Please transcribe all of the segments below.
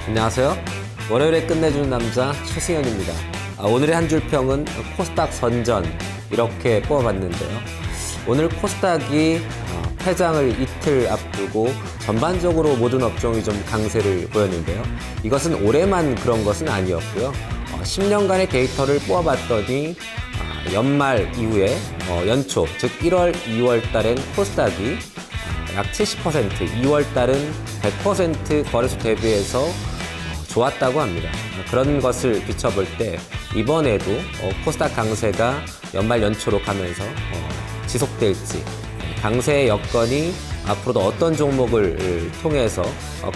안녕하세요. 월요일에 끝내주는 남자 최승현입니다. 오늘의 한 줄 평은 코스닥 선전 이렇게 뽑아봤는데요. 오늘 코스닥이 폐장을 이틀 앞두고 전반적으로 모든 업종이 좀 강세를 보였는데요. 이것은 올해만 그런 것은 아니었고요. 10년간의 데이터를 뽑아봤더니 연말 이후에 연초, 즉 1월, 2월 달엔 코스닥이 약 70%, 2월 달은 100% 거래소 대비해서 좋았다고 합니다. 그런 것을 비춰볼 때 이번에도 코스닥 강세가 연말 연초로 가면서 지속될지, 강세의 여건이 앞으로도 어떤 종목을 통해서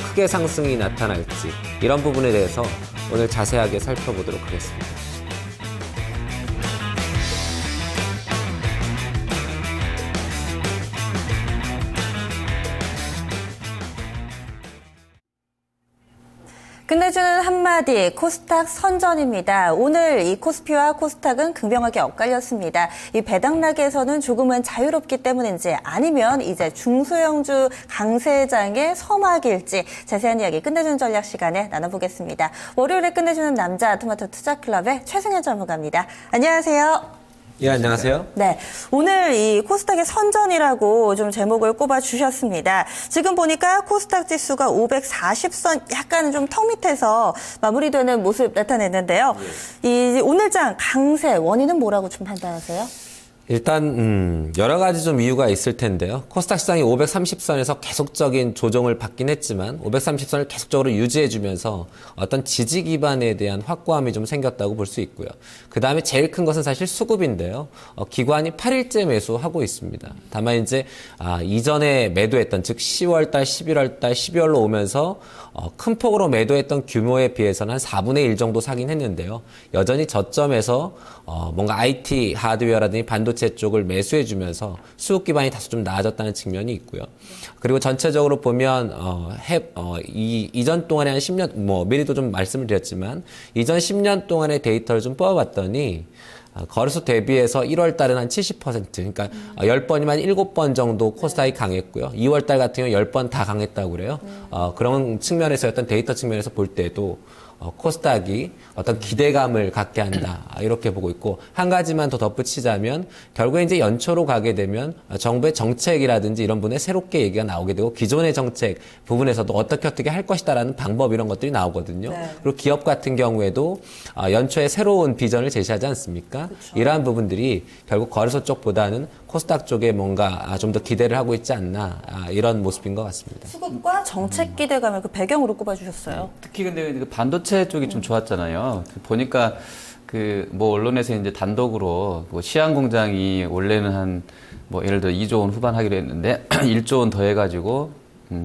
크게 상승이 나타날지, 이런 부분에 대해서 오늘 자세하게 살펴보도록 하겠습니다. 끝내주는 한마디 코스닥 선전입니다. 오늘 이 코스피와 코스닥은 극명하게 엇갈렸습니다. 이 배당락에서는 조금은 자유롭기 때문인지 아니면 이제 중소형주 강세장의 서막일지 자세한 이야기 끝내주는 전략 시간에 나눠보겠습니다. 월요일에 끝내주는 남자 토마토 투자클럽의 최승현 전문가입니다. 안녕하세요. 예, 안녕하세요. 네, 오늘 이 코스닥의 선전이라고 좀 제목을 꼽아주셨습니다. 지금 보니까 코스닥 지수가 540선 약간 좀 턱 밑에서 마무리되는 모습 나타냈는데요. 이 오늘장 강세 원인은 뭐라고 좀 판단하세요? 일단 여러 가지 좀 이유가 있을 텐데요. 코스닥 시장이 530선에서 계속적인 조정을 받긴 했지만 530선을 계속적으로 유지해주면서 어떤 지지 기반에 대한 확고함이 좀 생겼다고 볼 수 있고요. 그 다음에 제일 큰 것은 사실 수급인데요. 기관이 8일째 매수하고 있습니다. 다만 이제 이전에 매도했던, 즉 10월달, 11월달, 12월로 오면서 큰 폭으로 매도했던 규모에 비해서는 한 4분의 1 정도 사긴 했는데요. 여전히 저점에서 뭔가 IT 하드웨어라든지 반도체 쪽을 매수해주면서 수급 기반이 다소 좀 나아졌다는 측면이 있고요. 그리고 전체적으로 보면 이전 동안에 한 10년, 미리도 좀 말씀을 드렸지만 이전 10년 동안의 데이터를 좀 뽑아봤더니 거래소 대비해서 1월 달은 한 70%, 그러니까 10번이면 7번 정도 코스닥이 강했고요. 2월 달 같은 경우 10번 다 강했다고 그래요. 그런 측면에서 어떤 데이터 측면에서 볼 때도 코스닥이 어떤 기대감을 갖게 한다, 이렇게 보고 있고, 한 가지만 더 덧붙이자면 결국에 이제 연초로 가게 되면 정부의 정책이라든지 이런 부분에 새롭게 얘기가 나오게 되고 기존의 정책 부분에서도 어떻게 할 것이다라는 방법, 이런 것들이 나오거든요. 네. 그리고 기업 같은 경우에도 연초에 새로운 비전을 제시하지 않습니까? 그렇죠. 이러한 부분들이 결국 거래소 쪽보다는 코스닥 쪽에 뭔가 좀 더 기대를 하고 있지 않나, 이런 모습인 것 같습니다. 수급과 정책 기대감을 그 배경으로 꼽아주셨어요. 특히 근데 그 반도체 쪽이 좀 좋았잖아요. 보니까 언론에서 이제 단독으로 시안 공장이 원래는 예를 들어 2조 원 후반 하기로 했는데 1조 원 더 해가지고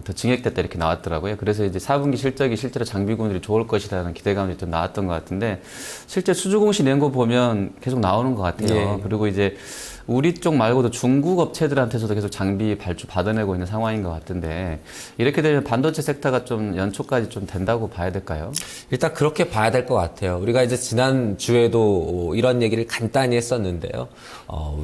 더 증액됐다 이렇게 나왔더라고요. 그래서 이제 4분기 실적이 실제로 장비군들이 좋을 것이라는 기대감이 좀 나왔던 것 같은데 실제 수주 공시 낸 거 보면 계속 나오는 것 같아요. 예. 그리고 이제 우리 쪽 말고도 중국 업체들한테서도 계속 장비 발주 받아내고 있는 상황인 것 같은데 이렇게 되면 반도체 섹터가 좀 연초까지 좀 된다고 봐야 될까요? 일단 그렇게 봐야 될 것 같아요. 우리가 이제 지난주에도 이런 얘기를 간단히 했었는데요.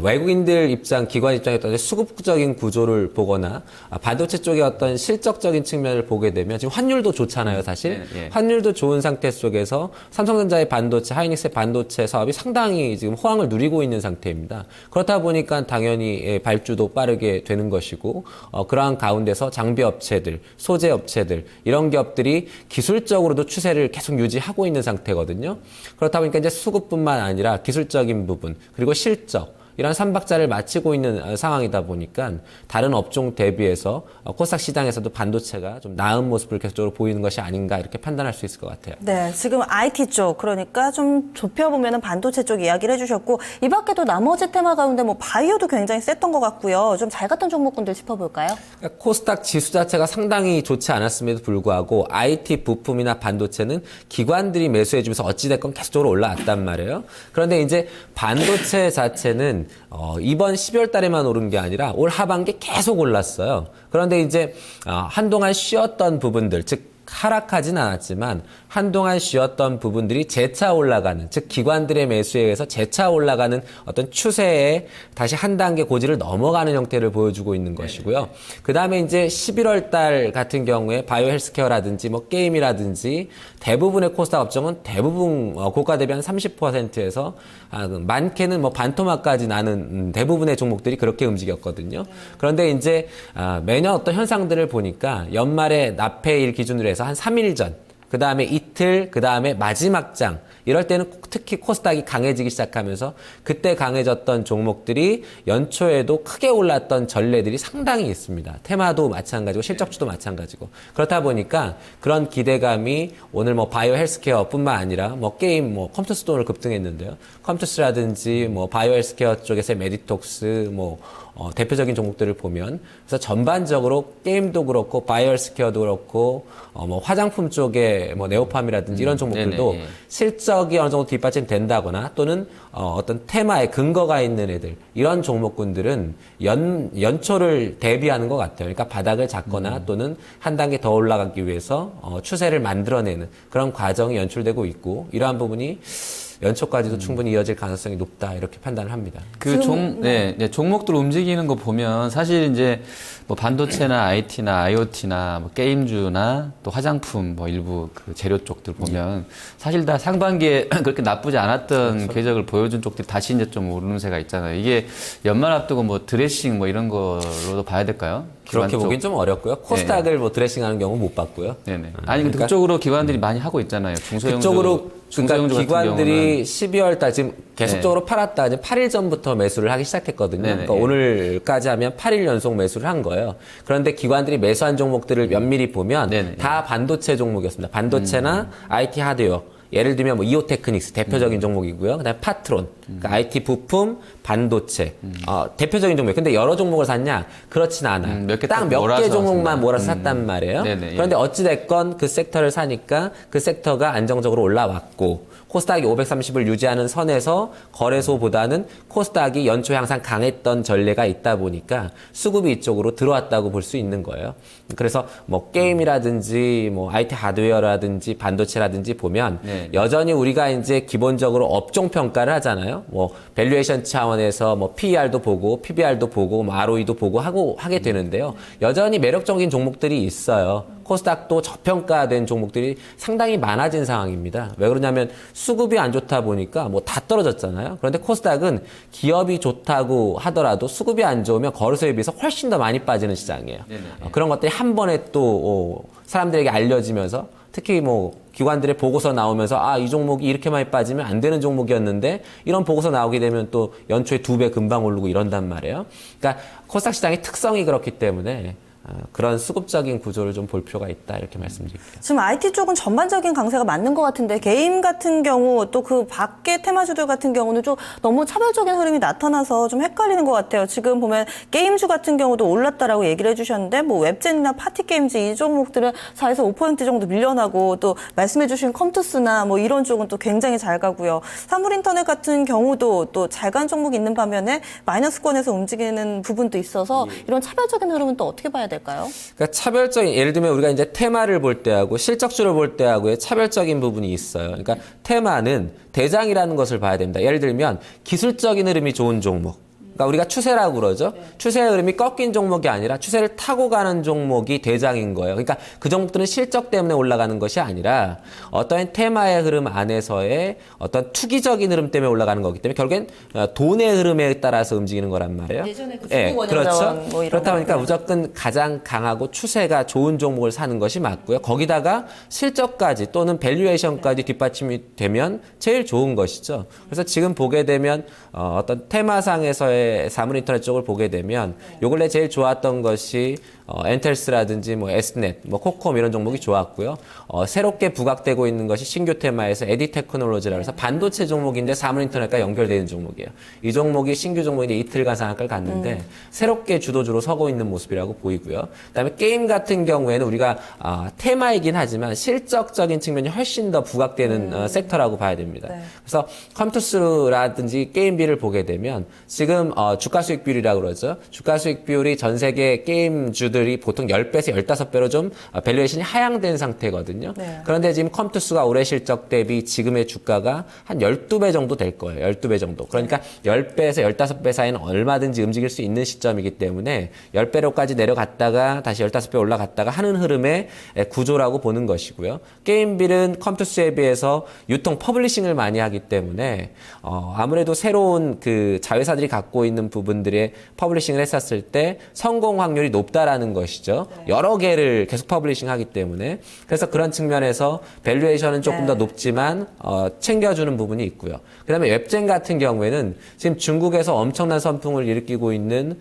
외국인들 입장, 기관 입장에 어떤 수급적인 구조를 보거나 반도체 쪽의 어떤 실적적인 측면을 보게 되면 지금 환율도 좋잖아요, 사실. 예. 환율도 좋은 상태 속에서 삼성전자의 반도체, 하이닉스의 반도체 사업이 상당히 지금 호황을 누리고 있는 상태입니다. 그렇다 보니까 당연히 발주도 빠르게 되는 것이고, 그러한 가운데서 장비 업체들, 소재 업체들, 이런 기업들이 기술적으로도 추세를 계속 유지하고 있는 상태거든요. 그렇다 보니까 이제 수급뿐만 아니라 기술적인 부분, 그리고 실적, 이런 삼박자를 마치고 있는 상황이다 보니까 다른 업종 대비해서 코스닥 시장에서도 반도체가 좀 나은 모습을 계속적으로 보이는 것이 아닌가, 이렇게 판단할 수 있을 것 같아요. 네, 지금 IT 쪽, 그러니까 좀 좁혀보면 반도체 쪽 이야기를 해주셨고, 이 밖에도 나머지 테마 가운데 바이오도 굉장히 셌던 것 같고요. 좀 잘 갔던 종목군들 짚어볼까요? 그러니까 코스닥 지수 자체가 상당히 좋지 않았음에도 불구하고 IT 부품이나 반도체는 기관들이 매수해주면서 어찌됐건 계속적으로 올라왔단 말이에요. 그런데 이제 반도체 자체는 이번 12월 달에만 오른 게 아니라 올 하반기 계속 올랐어요. 그런데 이제 한동안 쉬었던 부분들, 즉 하락하진 않았지만 한동안 쉬었던 부분들이 재차 올라가는, 즉 기관들의 매수에 의해서 재차 올라가는 어떤 추세에 다시 한 단계 고지를 넘어가는 형태를 보여주고 있는 것이고요. 그 다음에 이제 11월 달 같은 경우에 바이오 헬스케어라든지 뭐 게임이라든지 대부분의 코스닥 업종은 대부분 고가 대비 한 30%에서 많게는 뭐 반토막까지 나는 대부분의 종목들이 그렇게 움직였거든요. 그런데 이제 매년 어떤 현상들을 보니까 연말에 납회일 기준으로 해서 한 3일 전, 그 다음에 이틀, 그 다음에 마지막 장, 이럴 때는 특히 코스닥이 강해지기 시작하면서 그때 강해졌던 종목들이 연초에도 크게 올랐던 전례들이 상당히 있습니다. 테마도 마찬가지고 실적주도 마찬가지고. 그렇다 보니까 그런 기대감이 오늘 뭐 바이오 헬스케어뿐만 아니라 뭐 게임, 뭐 컴투스도 오늘 급등했는데요. 컴투스라든지 뭐 바이오 헬스케어 쪽에서의 메디톡스, 뭐 대표적인 종목들을 보면, 그래서 전반적으로 게임도 그렇고 바이오 헬스케어도 그렇고 뭐 화장품 쪽에 뭐 네오팜이라든지 이런 종목들도 네네. 실적이 어느 정도 뒷받침 된다거나 또는 어떤 테마에 근거가 있는 애들, 이런 종목군들은 연초를 대비하는 것 같아요. 그러니까 바닥을 잡거나 또는 한 단계 더 올라가기 위해서 추세를 만들어내는 그런 과정이 연출되고 있고, 이러한 부분이 연초까지도 충분히 이어질 가능성이 높다, 이렇게 판단을 합니다. 종목들 움직이는 거 보면 사실 이제 뭐 반도체나 IT나 IoT나 뭐 게임주나 또 화장품 뭐 일부 그 재료 쪽들 보면 사실 다 상반기에 그렇게 나쁘지 않았던 궤적을 보여준 쪽들이 다시 이제 좀 오르는 새가 있잖아요. 이게 연말 앞두고 뭐 드레싱 뭐 이런 거로도 봐야 될까요? 그렇게 보긴 좀 어렵고요. 코스닥을 뭐 드레싱하는 경우 못 봤고요. 네네. 아니 근데 그쪽으로 기관들이 많이 하고 있잖아요. 중소형주. 그쪽으로 그러니까 중소형주 같은 기관들이 12월 달 지금 계속적으로 팔았다. 이제 8일 전부터 매수를 하기 시작했거든요. 네네. 그러니까 오늘까지 하면 8일 연속 매수를 한 거예요. 그런데 기관들이 매수한 종목들을 면밀히 보면 네네. 다 반도체 종목이었습니다. 반도체나 IT 하드웨어. 예를 들면 뭐 이오테크닉스 대표적인 종목이고요. 그다음에 파트론, 그러니까 IT 부품, 반도체 대표적인 종목. 근데 여러 종목을 샀냐? 그렇진 않아요. 딱 몇 개 종목만 몰아서 샀단 말이에요. 네네, 그런데 어찌 됐건 그 섹터를 사니까 그 섹터가 안정적으로 올라왔고, 코스닥이 530을 유지하는 선에서 거래소보다는 코스닥이 연초에 항상 강했던 전례가 있다 보니까 수급이 이쪽으로 들어왔다고 볼 수 있는 거예요. 그래서 뭐 게임이라든지 뭐 IT 하드웨어라든지 반도체라든지 보면 여전히 우리가 이제 기본적으로 업종 평가를 하잖아요. 뭐 밸류에이션 차원에서 뭐 PER도 보고 PBR도 보고 뭐 ROE도 보고 하게 되는데요. 여전히 매력적인 종목들이 있어요. 코스닥도 저평가된 종목들이 상당히 많아진 상황입니다. 왜 그러냐면 수급이 안 좋다 보니까 뭐 다 떨어졌잖아요. 그런데 코스닥은 기업이 좋다고 하더라도 수급이 안 좋으면 거래소에 비해서 훨씬 더 많이 빠지는 시장이에요. 그런 것들이 한 번에 또 사람들에게 알려지면서, 특히 뭐 기관들의 보고서 나오면서 이 종목이 이렇게 많이 빠지면 안 되는 종목이었는데 이런 보고서 나오게 되면 또 연초에 2배 금방 오르고 이런단 말이에요. 그러니까 코스닥 시장의 특성이 그렇기 때문에 그런 수급적인 구조를 좀 볼 필요가 있다, 이렇게 말씀드릴게요. 지금 IT 쪽은 전반적인 강세가 맞는 것 같은데 게임 같은 경우 또 그 밖의 테마주들 같은 경우는 좀 너무 차별적인 흐름이 나타나서 좀 헷갈리는 것 같아요. 지금 보면 게임주 같은 경우도 올랐다라고 얘기를 해주셨는데 뭐 웹젠이나 파티게임즈 이 종목들은 4에서 5% 정도 밀려나고, 또 말씀해주신 컴투스나 뭐 이런 쪽은 또 굉장히 잘 가고요. 사물인터넷 같은 경우도 또 잘 간 종목이 있는 반면에 마이너스권에서 움직이는 부분도 있어서 이런 차별적인 흐름은 또 어떻게 봐야 될까요? 그러니까 차별적인, 예를 들면 우리가 이제 테마를 볼 때하고 실적주를 볼 때하고의 차별적인 부분이 있어요. 그러니까 테마는 대장이라는 것을 봐야 됩니다. 예를 들면 기술적인 흐름이 좋은 종목. 그러니까 우리가 추세라고 그러죠. 추세의 흐름이 꺾인 종목이 아니라 추세를 타고 가는 종목이 대장인 거예요. 그러니까 그 종목들은 실적 때문에 올라가는 것이 아니라 어떤 테마의 흐름 안에서의 어떤 투기적인 흐름 때문에 올라가는 거기 때문에 결국엔 돈의 흐름에 따라서 움직이는 거란 말이에요. 예전에 그 예, 그렇죠. 뭐 이런 그렇다 보니까 거. 무조건 가장 강하고 추세가 좋은 종목을 사는 것이 맞고요. 거기다가 실적까지 또는 밸류에이션까지 뒷받침이 되면 제일 좋은 것이죠. 그래서 지금 보게 되면 어떤 테마상에서의 사물인터넷 쪽을 보게 되면 요 근래 제일 좋았던 것이 엔텔스라든지 뭐 S넷, 뭐 코콤 이런 종목이 좋았고요. 새롭게 부각되고 있는 것이 신규 테마에서 에디테크놀로지라고 해서 반도체 종목인데 사물인터넷과 연결되는 종목이에요. 이 종목이 신규 종목인데 이틀간 상한가를 갔는데 새롭게 주도주로 서고 있는 모습이라고 보이고요. 그다음에 게임 같은 경우에는 우리가 테마이긴 하지만 실적적인 측면이 훨씬 더 부각되는 섹터라고 봐야 됩니다. 그래서 컴투스라든지 게임비를 보게 되면 지금 주가 수익 비율이라고 그러죠. 주가 수익 비율이 전 세계 게임주들이 보통 10배에서 15배로 좀 밸류에이션이 하향된 상태거든요. 네. 그런데 지금 컴투스가 올해 실적 대비 지금의 주가가 한 12배 정도 될 거예요. 12배 정도. 그러니까 10배에서 15배 사이는 얼마든지 움직일 수 있는 시점이기 때문에 10배로까지 내려갔다가 다시 15배 올라갔다가 하는 흐름의 구조라고 보는 것이고요. 게임빌은 컴투스에 비해서 유통 퍼블리싱을 많이 하기 때문에 아무래도 새로운 그 자회사들이 갖고 있는 부분들의 퍼블리싱을 했었을 때 성공 확률이 높다라는 것이죠. 여러 개를 계속 퍼블리싱 하기 때문에. 그래서 그런 측면에서 밸류에이션은 조금 더 높지만 챙겨주는 부분이 있고요. 그다음에 웹젠 같은 경우에는 지금 중국에서 엄청난 선풍을 일으키고 있는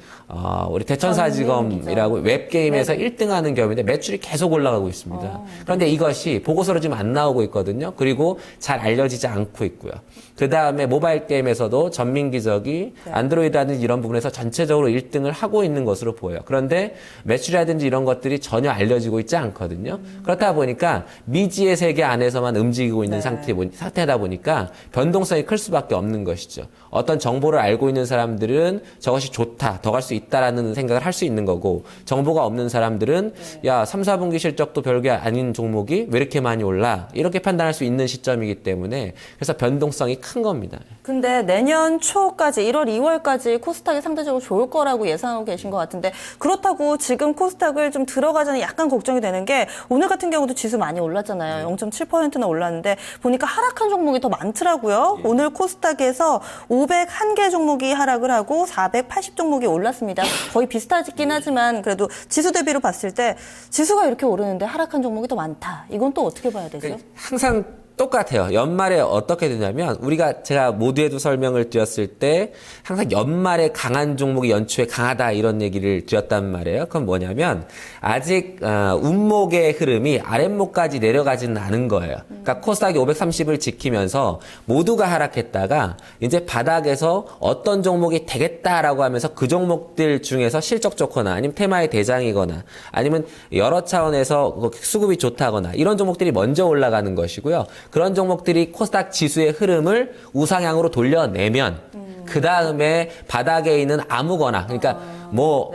우리 대천사지검이라고 웹게임에서 1등하는 기업인데 매출이 계속 올라가고 있습니다. 그런데 이것이 보고서로 지금 안 나오고 있거든요. 그리고 잘 알려지지 않고 있고요. 그 다음에 모바일 게임에서도 전민기적이 안드로이드라든지 이런 부분에서 전체적으로 1등을 하고 있는 것으로 보여요. 그런데 매출이라든지 이런 것들이 전혀 알려지고 있지 않거든요. 그렇다 보니까 미지의 세계 안에서만 움직이고 있는 상태다 보니까 변동성이 클 수밖에 없는 것이죠. 어떤 정보를 알고 있는 사람들은 저것이 좋다, 더 갈 수 있다라는 생각을 할 수 있는 거고, 정보가 없는 사람들은 야, 3, 4분기 실적도 별게 아닌 종목이 왜 이렇게 많이 올라? 이렇게 판단할 수 있는 시점이기 때문에 그래서 변동성이 큰 겁니다. 근데 내년 초까지 1월, 2월까지 코스닥이 상대적으로 좋을 거라고 예상하고 계신 것 같은데 그렇다고 지금 코스닥을 좀 들어가기 전에 약간 걱정이 되는 게 오늘 같은 경우도 지수 많이 올랐잖아요. 0.7%나 올랐는데 보니까 하락한 종목이 더 많더라고요. 오늘 코스닥에서 501개 종목이 하락을 하고 480 종목이 올랐습니다. 거의 비슷하긴 하지만 그래도 지수 대비로 봤을 때 지수가 이렇게 오르는데 하락한 종목이 더 많다. 이건 또 어떻게 봐야 되죠? 항상 똑같아요. 연말에 어떻게 되냐면 제가 모두에도 설명을 드렸을 때 항상 연말에 강한 종목이 연초에 강하다 이런 얘기를 드렸단 말이에요. 그건 뭐냐면 아직 운목의 흐름이 아랫목까지 내려가지는 않은 거예요. 그러니까 코스닥이 530을 지키면서 모두가 하락했다가 이제 바닥에서 어떤 종목이 되겠다라고 하면서 그 종목들 중에서 실적 좋거나 아니면 테마의 대장이거나 아니면 여러 차원에서 수급이 좋다거나 이런 종목들이 먼저 올라가는 것이고요. 그런 종목들이 코스닥 지수의 흐름을 우상향으로 돌려내면 그 다음에 바닥에 있는 아무거나 그러니까 뭐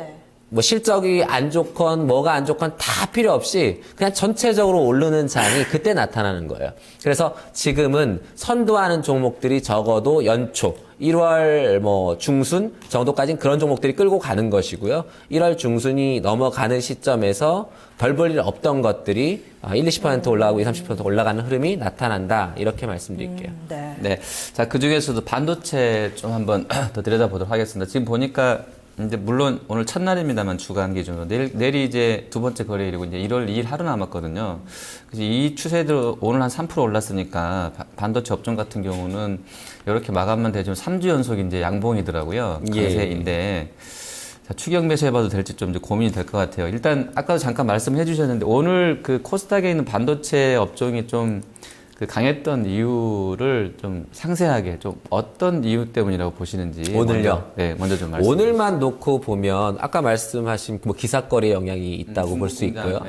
실적이 안 좋건 뭐가 안 좋건 다 필요 없이 그냥 전체적으로 오르는 장이 그때 나타나는 거예요. 그래서 지금은 선도하는 종목들이 적어도 연초 1월 중순 정도까지는 그런 종목들이 끌고 가는 것이고요. 1월 중순이 넘어가는 시점에서 별 볼 일 없던 것들이 1-20% 올라가고 2-30% 올라가는 흐름이 나타난다. 이렇게 말씀드릴게요. 네. 자, 그 중에서도 반도체 좀 한번 더 들여다보도록 하겠습니다. 지금 보니까 이제 물론 오늘 첫날입니다만 주간 기준으로 내일이 이제 두 번째 거래일이고 이제 1월 2일 하루 남았거든요. 그래서 이 추세대로 오늘 한 3% 올랐으니까 반도체 업종 같은 경우는 이렇게 마감만 되지만 3주 연속 이제 양봉이더라고요. 강세인데. 자, 추격 매수해봐도 될지 좀 이제 고민이 될 것 같아요. 일단 아까도 잠깐 말씀해 주셨는데 오늘 그 코스닥에 있는 반도체 업종이 좀 그 강했던 이유를 좀 상세하게 좀 어떤 이유 때문이라고 보시는지 오늘요? 먼저 좀 말씀해 오늘만 놓고 보면 아까 말씀하신 기사거래 영향이 있다고 볼 수 있고요.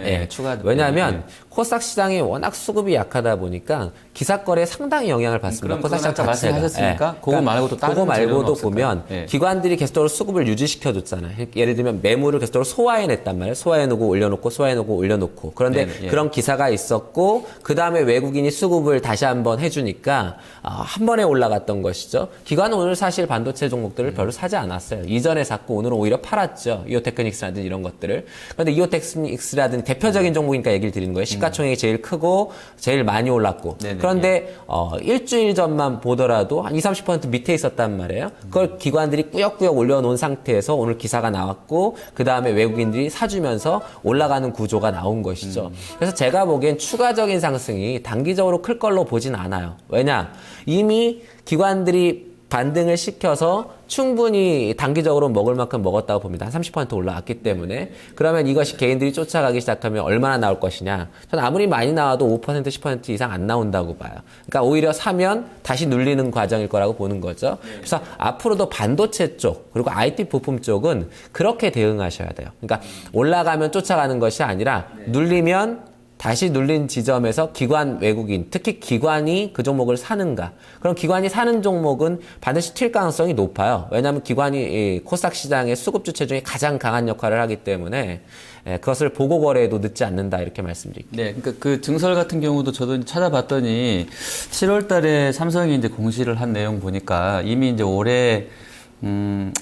왜냐하면 코스닥 시장이 워낙 수급이 약하다 보니까 기사거래에 상당히 영향을 받습니다. 코스닥 시장 자체가. 말씀하셨으니까 그거 말고도 다른 그거 말고도 보면 예. 기관들이 계속적으로 수급을 유지시켜줬잖아요. 예를 들면 매물을 계속적으로 소화해냈단 말이에요. 소화해놓고 올려놓고 소화해놓고 올려놓고. 그런데 그런 기사가 있었고 그 다음에 외국인이 수급을 다시 한번 해주니까 한 번에 올라갔던 것이죠. 기관은 오늘 사실 반도체 종목들을 별로 사지 않았어요. 이전에 샀고 오늘은 오히려 팔았죠. 이오테크닉스라든지 이런 것들을. 그런데 이오테크닉스라든지 대표적인 종목이니까 얘기를 드리는 거예요. 시가총액이 제일 크고 제일 많이 올랐고. 그런데 일주일 전만 보더라도 한 20-30% 밑에 있었단 말이에요. 그걸 기관들이 꾸역꾸역 올려놓은 상태에서 오늘 기사가 나왔고 그 다음에 외국인들이 사주면서 올라가는 구조가 나온 것이죠. 그래서 제가 보기엔 추가적인 상승이 단기적으로 클 걸로 보진 않아요. 왜냐? 이미 기관들이 반등을 시켜서 충분히 단기적으로 먹을 만큼 먹었다고 봅니다. 한 30% 올라왔기 때문에. 그러면 이것이 개인들이 쫓아가기 시작하면 얼마나 나올 것이냐. 저는 아무리 많이 나와도 5% 10% 이상 안 나온다고 봐요. 그러니까 오히려 사면 다시 눌리는 과정일 거라고 보는 거죠. 그래서 앞으로도 반도체 쪽 그리고 IT 부품 쪽은 그렇게 대응하셔야 돼요. 그러니까 올라가면 쫓아가는 것이 아니라 눌리면 다시 눌린 지점에서 기관 외국인, 특히 기관이 그 종목을 사는가. 그럼 기관이 사는 종목은 반드시 튈 가능성이 높아요. 왜냐하면 기관이 이 코스닥 시장의 수급 주체 중에 가장 강한 역할을 하기 때문에 그것을 보고 거래해도 늦지 않는다 이렇게 말씀드릴게요. 네, 그러니까 그 증설 같은 경우도 저도 찾아봤더니 7월 달에 삼성이 이제 공시를 한 내용 보니까 이미 이제 올해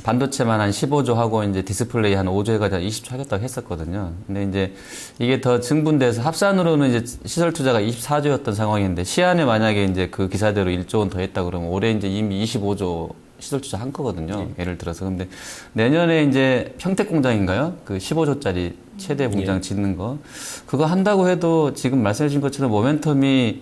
반도체만 한 15조 하고 이제 디스플레이 한 5조 해가지고 20조 하겠다고 했었거든요. 근데 이제 이게 더 증분돼서 합산으로는 이제 시설 투자가 24조였던 상황인데 시안에 만약에 이제 그 기사대로 1조 원 더 했다 그러면 올해 이제 이미 25조 시설 투자 한 거거든요. 예를 들어서. 근데 내년에 이제 평택 공장인가요? 그 15조짜리 최대 공장 짓는 거. 그거 한다고 해도 지금 말씀해 주신 것처럼 모멘텀이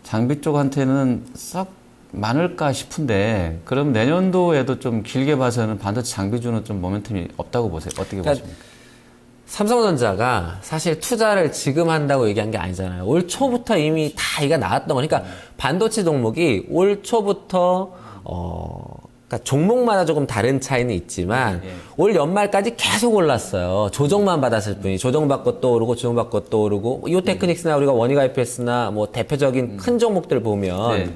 장비 쪽한테는 썩 많을까 싶은데 그럼 내년도에도 좀 길게 봐서는 반도체 장비주는 좀 모멘텀이 없다고 보세요. 어떻게 보십니까? 삼성전자가 사실 투자를 지금 한다고 얘기한 게 아니잖아요. 올 초부터 이미 다 얘기가 나왔던 거니까 반도체 종목이 올 초부터 그러니까 종목마다 조금 다른 차이는 있지만 올 연말까지 계속 올랐어요. 조정만 받았을 뿐이 조정받고 또 오르고 조정받고 또 오르고 이오테크닉스나 우리가 원익 IPS나 뭐 대표적인 큰 종목들 보면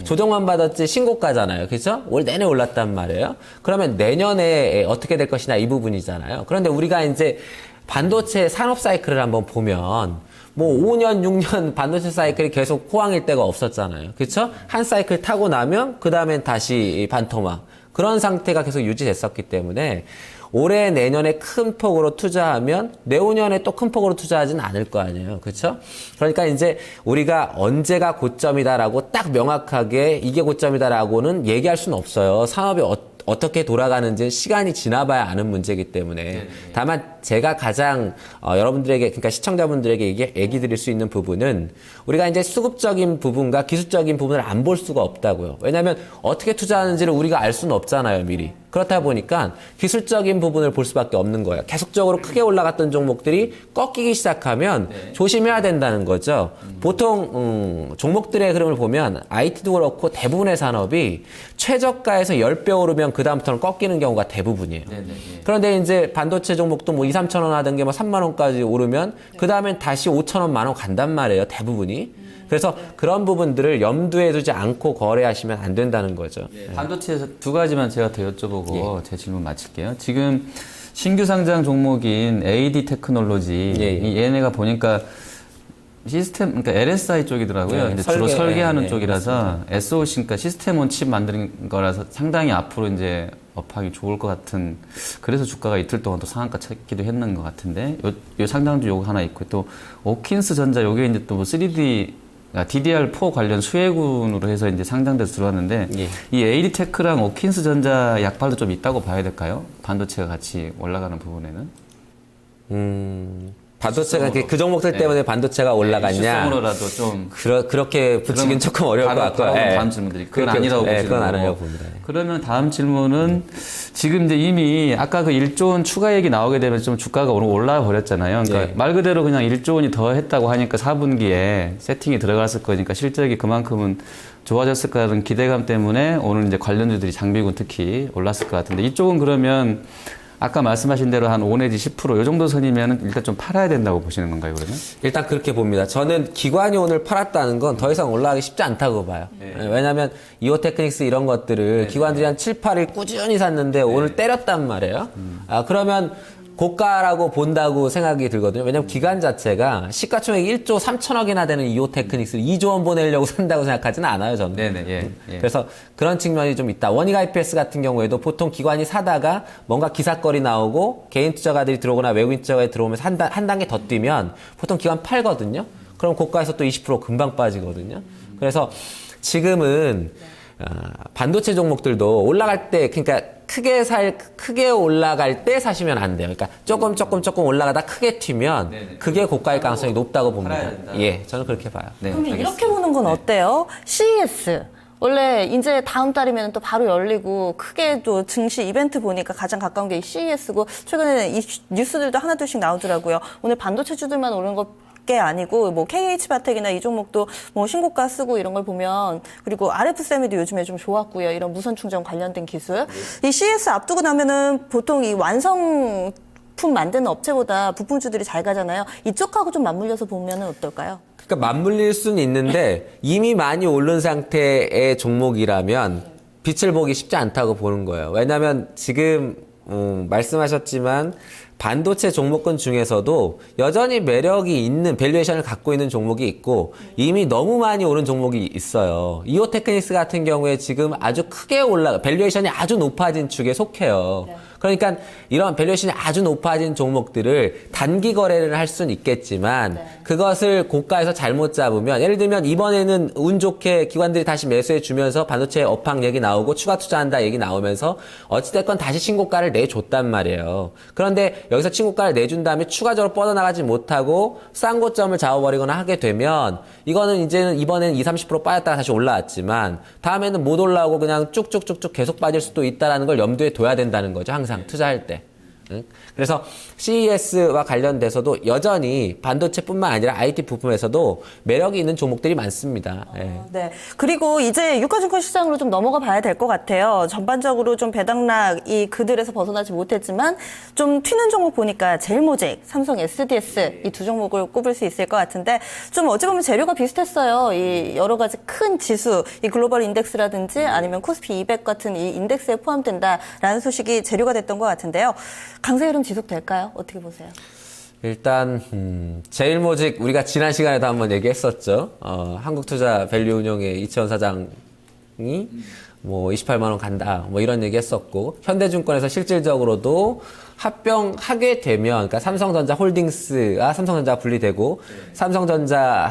조정만 받았지 신고가잖아요. 그렇죠? 올 내내 올랐단 말이에요. 그러면 내년에 어떻게 될 것이냐 이 부분이잖아요. 그런데 우리가 이제 반도체 산업 사이클을 한번 보면 뭐 5년, 6년 반도체 사이클이 계속 호황일 때가 없었잖아요. 그렇죠? 한 사이클 타고 나면 그 다음엔 다시 반토막. 그런 상태가 계속 유지됐었기 때문에 올해 내년에 큰 폭으로 투자하면 내후년에 또 큰 폭으로 투자하지는 않을 거 아니에요. 그렇죠? 그러니까 이제 우리가 언제가 고점이다라고 딱 명확하게 이게 고점이다라고는 얘기할 수는 없어요. 산업이 어떻게 돌아가는지는 시간이 지나봐야 아는 문제이기 때문에 다만 제가 가장 여러분들에게 그러니까 시청자분들에게 얘기 드릴 수 있는 부분은 우리가 이제 수급적인 부분과 기술적인 부분을 안 볼 수가 없다고요. 왜냐하면 어떻게 투자하는지를 우리가 알 수는 없잖아요, 미리. 그렇다 보니까 기술적인 부분을 볼 수밖에 없는 거예요. 계속적으로 크게 올라갔던 종목들이 꺾이기 시작하면 조심해야 된다는 거죠. 보통 종목들의 흐름을 보면 IT도 그렇고 대부분의 산업이 최저가에서 10배 오르면 그 다음부터는 꺾이는 경우가 대부분이에요. 그런데 이제 반도체 종목도 뭐 2, 3천 원 하던 게 뭐 3만 원까지 오르면 그 다음엔 다시 5천 원, 만 원 간단 말이에요. 대부분이. 그래서 그런 부분들을 염두에 두지 않고 거래하시면 안 된다는 거죠. 반도체에서 두 가지만 제가 더 여쭤보고 제 질문 마칠게요. 지금 신규 상장 종목인 AD 테크놀로지 이 얘네가 보니까 시스템 그러니까 LSI 쪽이더라고요. 이제 주로 설계하는 쪽이라서 SOC 그러니까 시스템 온 칩 만드는 거라서 상당히 앞으로 이제 업하기 좋을 것 같은 그래서 주가가 이틀 동안 또 상한가 찾기도 했는 것 같은데 요 상장주 요거 하나 있고 또 오킨스 전자 요게 이제 또 뭐 3D DDR4 관련 수혜군으로 해서 이제 상장돼서 들어왔는데 이 AD테크랑 오킨스 전자 약발도 좀 있다고 봐야 될까요? 반도체가 같이 올라가는 부분에는? 반도체가 그 종목들 때문에 반도체가 올라갔냐? 실성으로라도 좀 그렇게 붙이긴 조금 어려울 것 같고요. 다음 질문들이 그건 아니라고 보시는 그건 아니라고 봅니다. 그러면 다음 질문은 지금 이제 이미 아까 그 1조 원 추가 얘기 나오게 되면 좀 주가가 오늘 올라와 버렸잖아요. 그러니까 말 그대로 그냥 1조 원이 더 했다고 하니까 4분기에 세팅이 들어갔을 거니까 실적이 그만큼은 좋아졌을 거라는 기대감 때문에 오늘 이제 관련주들이 장비군 특히 올랐을 것 같은데 이쪽은 그러면 아까 말씀하신 대로 한 5 내지 10%이 정도 선이면 일단 좀 팔아야 된다고 보시는 건가요, 그러면? 일단 그렇게 봅니다. 저는 기관이 오늘 팔았다는 건 더 이상 올라가기 쉽지 않다고 봐요. 왜냐하면 이오테크닉스 이런 것들을 기관들이 한 7, 8일 꾸준히 샀는데 오늘 때렸단 말이에요. 그러면 고가라고 본다고 생각이 들거든요. 왜냐면 기관 자체가 시가총액 1조 3천억이나 되는 이오테크닉스를 2조 원 보내려고 산다고 생각하지는 않아요, 저는. 그래서 그런 측면이 좀 있다. 원익 IPS 같은 경우에도 보통 기관이 사다가 뭔가 기사거리 나오고 개인 투자가들이 들어오거나 외국인 투자가들이 들어오면서 한 단계 더 뛰면 보통 기관 팔거든요. 그럼 고가에서 또 20% 금방 빠지거든요. 그래서 지금은 반도체 종목들도 올라갈 때 그러니까 크게 올라갈 때 사시면 안 돼요. 그러니까 조금 올라가다 크게 튀면 그게 고가일 가능성이 높다고 봅니다. 예, 저는 그렇게 봐요. 그럼 이렇게 보는 건 어때요? CES. 원래 이제 다음 달이면 또 바로 열리고 크게 또 증시 이벤트 보니까 가장 가까운 게 CES고 최근에 이 뉴스들도 하나둘씩 나오더라고요. 오늘 반도체주들만 오른 게 아니고 뭐 KH바텍이나 이 종목도 뭐 신고가 쓰고 이런 걸 보면 그리고 RF세미도 요즘에 좀 좋았고요. 이런 무선 충전 관련된 기술. 이 CS 앞두고 나면은 보통 이 완성 부품 만드는 업체보다 부품주들이 잘 가잖아요. 이쪽하고 좀 맞물려서 보면 어떨까요? 그러니까 맞물릴 수는 있는데 이미 많이 오른 상태의 종목이라면 빛을 보기 쉽지 않다고 보는 거예요. 왜냐하면 지금 말씀하셨지만 반도체 종목군 중에서도 여전히 매력이 있는 밸류에이션을 갖고 있는 종목이 있고 이미 너무 많이 오른 종목이 있어요. 이오테크닉스 같은 경우에 지금 아주 크게 밸류에이션이 아주 높아진 축에 속해요. 네. 그러니까 이런 밸류에이션이 아주 높아진 종목들을 단기 거래를 할 수는 있겠지만 네. 그것을 고가에서 잘못 잡으면 예를 들면 이번에는 운 좋게 기관들이 다시 매수해 주면서 반도체 업황 얘기 나오고 추가 투자한다 얘기 나오면서 어찌됐건 다시 신고가를 내줬단 말이에요. 그런데 여기서 신고가를 내준 다음에 추가적으로 뻗어나가지 못하고 싼 고점을 잡아버리거나 하게 되면 이거는 이제는 이번에는 20-30% 빠졌다가 다시 올라왔지만 다음에는 못 올라오고 그냥 쭉쭉쭉쭉 계속 빠질 수도 있다는 걸 염두에 둬야 된다는 거죠. 항상 투자할 때. 응? 그래서 CES와 관련돼서도 여전히 반도체뿐만 아니라 IT 부품에서도 매력이 있는 종목들이 많습니다. 예. 네. 그리고 이제 유가증권 시장으로 좀 넘어가 봐야 될 것 같아요. 전반적으로 좀 배당락이 그들에서 벗어나지 못했지만 좀 튀는 종목 보니까 제일모직, 삼성 SDS 이 두 종목을 꼽을 수 있을 것 같은데 좀 어찌 보면 재료가 비슷했어요. 이 여러 가지 큰 지수, 이 글로벌 인덱스라든지 아니면 코스피 200 같은 이 인덱스에 포함된다라는 소식이 재료가 됐던 것 같은데요. 강세 흐름 지속될까요? 어떻게 보세요? 일단 제일모직 우리가 지난 시간에도 한번 얘기했었죠. 한국투자 밸류운용의 이채원 사장이 뭐 28만 원 간다 뭐 이런 얘기했었고 현대증권에서 실질적으로도 합병하게 되면 그러니까 삼성전자 홀딩스가 삼성전자가 분리되고 삼성전자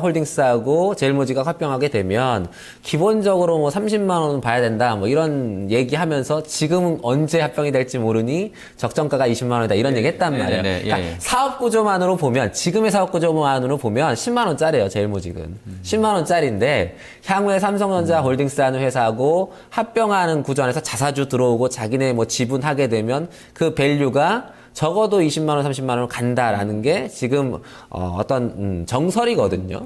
홀딩스하고 제일모직가 합병하게 되면 기본적으로 뭐 30만 원은 봐야 된다 뭐 이런 얘기하면서 지금은 언제 합병이 될지 모르니 적정가가 20만 원이다 이런 얘기 했단 말이에요. 그러니까 사업 구조만으로 보면 지금의 사업 구조만으로 보면 10만 원짜리예요. 제일모직은 10만 원짜리인데 향후에 삼성전자 홀딩스라는 회사하고 합병하는 구조 안에서 자사주 들어오고 자기네 뭐 지분하게 되면 그 밸류가 적어도 20만 원, 30만 원 간다라는 게 지금 어떤 정설이거든요.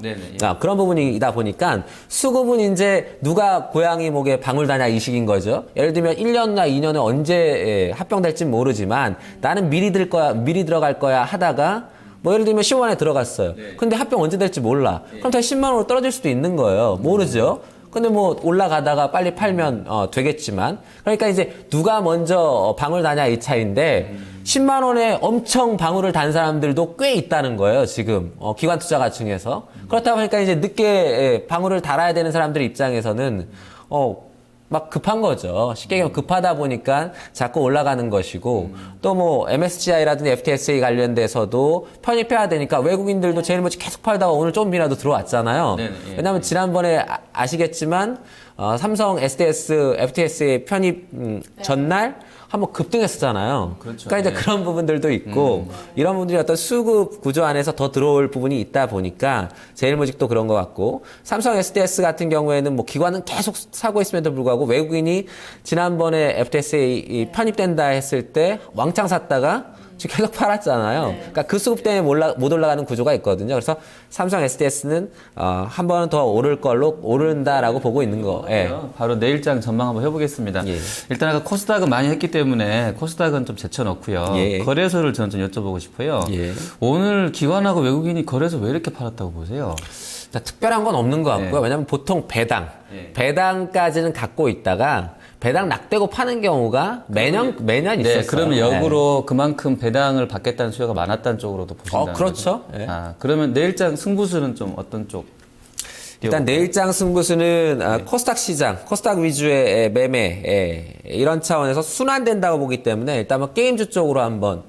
그런 부분이다 보니까 수급은 이제 누가 고양이 목에 방울 다냐 이 식인 거죠. 예를 들면 1년이나 2년에 언제 합병될지 모르지만 나는 미리 들어갈 거야 하다가 뭐 예를 들면 10원에 들어갔어요. 근데 합병 언제 될지 몰라. 그럼 다시 10만 원으로 떨어질 수도 있는 거예요. 모르죠. 근데 뭐 올라가다가 빨리 팔면 되겠지만 그러니까 이제 누가 먼저 방울 다냐 이 차이인데 10만 원에 엄청 방울을 단 사람들도 꽤 있다는 거예요. 지금 기관 투자가 중에서 그렇다 보니까 이제 늦게 방울을 달아야 되는 사람들 입장에서는 막 급한 거죠. 쉽게 얘기하면 급하다 보니까 자꾸 올라가는 것이고 또 뭐 MSCI라든지 FTSA 관련돼서도 편입해야 되니까 외국인들도 제일모직 계속 팔다가 오늘 좀이라도 들어왔잖아요. 왜냐하면 지난번에 아시겠지만 삼성 SDS, FTSA 편입 전날 한번 급등했었잖아요. 그러니까 이제 그런 부분들도 있고 이런 부분들이 어떤 수급 구조 안에서 더 들어올 부분이 있다 보니까 제일모직도 그런 것 같고 삼성 SDS 같은 경우에는 뭐 기관은 계속 사고 있음에도 불구하고 외국인이 지난번에 FTSA 편입된다 했을 때 왕창 샀다가 지금 계속 팔았잖아요. 그러니까 그 수급 때문에 못 올라가는 구조가 있거든요. 그래서 삼성 SDS는 한 번은 더 오른다라고 보고 있는 거. 바로 내일장 전망 한번 해보겠습니다. 일단 아까 코스닥은 많이 했기 때문에 코스닥은 좀 제쳐놓고요. 거래소를 저는 좀 여쭤보고 싶어요. 오늘 기관하고 외국인이 거래소 왜 이렇게 팔았다고 보세요? 특별한 건 없는 것 같고요. 왜냐하면 보통 배당까지는 갖고 있다가 배당 낙되고 파는 경우가 매년 있었어요. 그러면 역으로 그만큼 배당을 받겠다는 수요가 많았다는 쪽으로도 보신다는 그렇죠. 거죠? 그러면 내일장 승부수는 좀 어떤 쪽? 일단 내일장 승부수는 코스닥 시장, 코스닥 위주의 매매 이런 차원에서 순환된다고 보기 때문에 일단 뭐 게임주 쪽으로 한번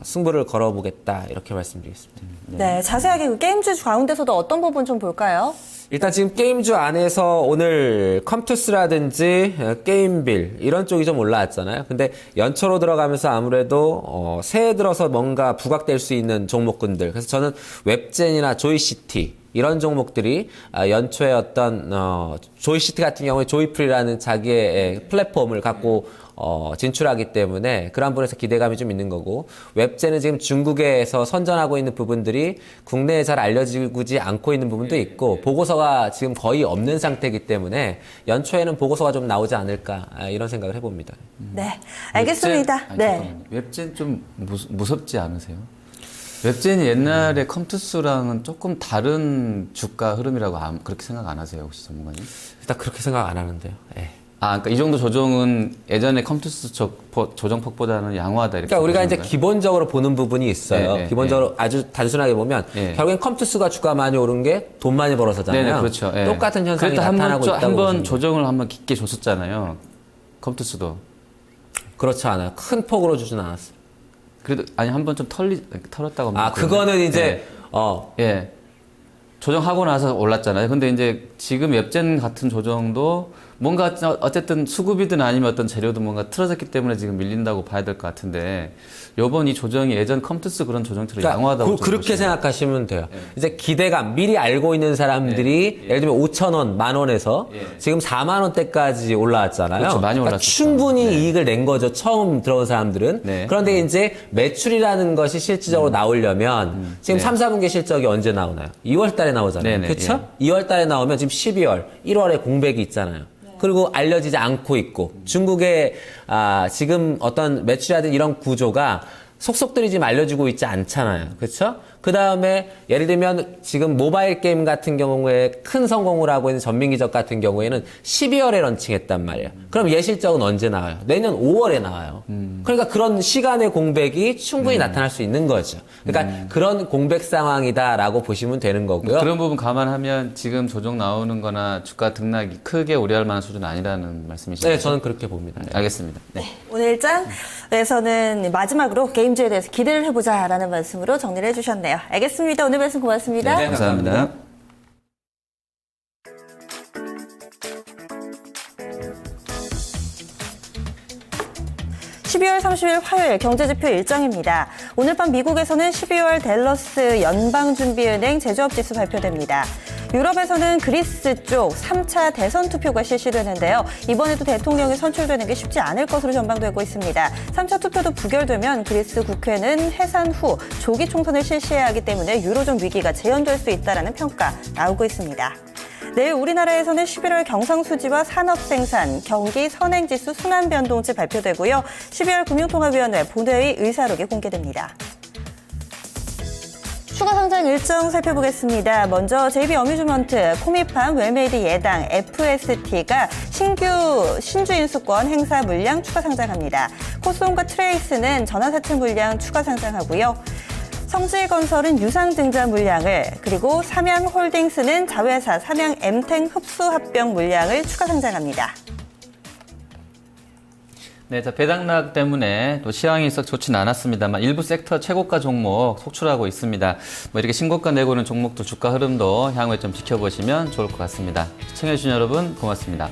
승부를 걸어보겠다 이렇게 말씀드리겠습니다. 네, 자세하게 그 게임주 가운데서도 어떤 부분 좀 볼까요? 일단 지금 게임주 안에서 오늘 컴투스라든지 게임빌 이런 쪽이 좀 올라왔잖아요. 근데 연초로 들어가면서 아무래도 새해 들어서 뭔가 부각될 수 있는 종목군들. 그래서 저는 웹젠이나 조이시티 이런 종목들이 연초에 어떤 조이시티 같은 경우에 조이풀이라는 자기의 플랫폼을 갖고 진출하기 때문에 그런 부분에서 기대감이 좀 있는 거고, 웹제는 지금 중국에서 선전하고 있는 부분들이 국내에 잘 알려지지 않고 있는 부분도 있고, 보고서가 지금 거의 없는 상태이기 때문에 연초에는 보고서가 좀 나오지 않을까, 이런 생각을 해봅니다. 네, 알겠습니다. 웹젠? 아니, 네. 잠깐만요. 웹젠 좀 무섭지 않으세요? 웹젠이 옛날에 컴투스랑은 조금 다른 주가 흐름이라고 그렇게 생각 안 하세요, 혹시 전문가님? 일단 그렇게 생각 안 하는데요. 예. 그러니까 이 정도 조정은 예전에 컴투스 조정폭보다는 양호하다 이렇게. 그러니까 우리가 이제 보시는 거예요? 기본적으로 보는 부분이 있어요. 네, 네, 기본적으로 아주 단순하게 보면 결국엔 컴투스가 주가 많이 오른 게 돈 많이 벌어서잖아요. 네네, 그렇죠. 예. 똑같은 현상이 그래도 나타나고 있다고 한번 보시면 돼요. 조정을 한번 깊게 줬었잖아요. 컴투스도. 그렇지 않아요. 큰 폭으로 주진 않았어요. 그래도 아니 한 번 좀 털었다고. 그거는 이제 예. 조정하고 나서 올랐잖아요. 근데 이제 지금 웹젠 같은 조정도 뭔가 어쨌든 수급이든 아니면 어떤 재료도 뭔가 틀어졌기 때문에 지금 밀린다고 봐야 될 것 같은데, 요번 이 조정이 예전 컴투스 그런 조정처럼 양호하다고 좀 그렇게 보시나요? 생각하시면 돼요. 이제 기대감, 미리 알고 있는 사람들이 예를 들면 5,000원, 만 원에서 지금 4만 원대까지 올라왔잖아요. 그렇죠. 많이 그러니까 올랐었죠. 충분히 이익을 낸 거죠. 처음 들어온 사람들은. 네. 그런데 이제 매출이라는 것이 실질적으로 나오려면 지금 3, 4분기 실적이 언제 나오나요? 2월 달에 나오잖아요. 네네, 그렇죠? 2월 달에 나오면 지금 12월, 1월에 공백이 있잖아요. 그리고 알려지지 않고 있고, 중국의 지금 어떤 매출이라든 이런 구조가 속속들이 지금 알려지고 있지 않잖아요. 그렇죠? 그 다음에 예를 들면 지금 모바일 게임 같은 경우에 큰 성공을 하고 있는 전민기적 같은 경우에는 12월에 런칭했단 말이에요. 그럼 예실적은 언제 나와요? 내년 5월에 나와요. 그러니까 그런 시간의 공백이 충분히 나타날 수 있는 거죠. 그러니까 그런 공백 상황이다라고 보시면 되는 거고요. 그런 부분 감안하면 지금 조정 나오는 거나 주가 등락이 크게 우려할 만한 수준은 아니라는 말씀이시죠? 네, 저는 그렇게 봅니다. 알겠습니다. 네. 오늘 장에서는 마지막으로 게임주에 대해서 기대를 해보자라는 말씀으로 정리를 해주셨네요. 알겠습니다. 오늘 말씀 고맙습니다. 네, 감사합니다. (12월 30일) 화요일 경제지표 일정입니다. 오늘 밤 미국에서는 12월 댈러스 연방준비은행 제조업지수 발표됩니다. 유럽에서는 그리스 쪽 3차 대선 투표가 실시되는데요. 이번에도 대통령이 선출되는 게 쉽지 않을 것으로 전망되고 있습니다. 3차 투표도 부결되면 그리스 국회는 해산 후 조기 총선을 실시해야 하기 때문에 유로존 위기가 재현될 수 있다는 평가 나오고 있습니다. 내일 우리나라에서는 11월 경상수지와 산업생산, 경기 선행지수 순환변동치 발표되고요. 12월 금융통화위원회 본회의 의사록이 공개됩니다. 추가 상장 일정 살펴보겠습니다. 먼저 JB어뮤즈먼트, 코미팜, 웰메이드 예당, FST가 신주인수권 행사 물량 추가 상장합니다. 코스온과 트레이스는 전화사채 물량 추가 상장하고요. 성질건설은 유상증자 물량을, 그리고 삼양홀딩스는 자회사 삼양엠탱 흡수합병 물량을 추가 상장합니다. 네, 자, 배당락 때문에 또 시황이 썩 좋지는 않았습니다만 일부 섹터 최고가 종목 속출하고 있습니다. 뭐 이렇게 신고가 내고 있는 종목도 주가 흐름도 향후에 좀 지켜보시면 좋을 것 같습니다. 시청해주신 여러분 고맙습니다.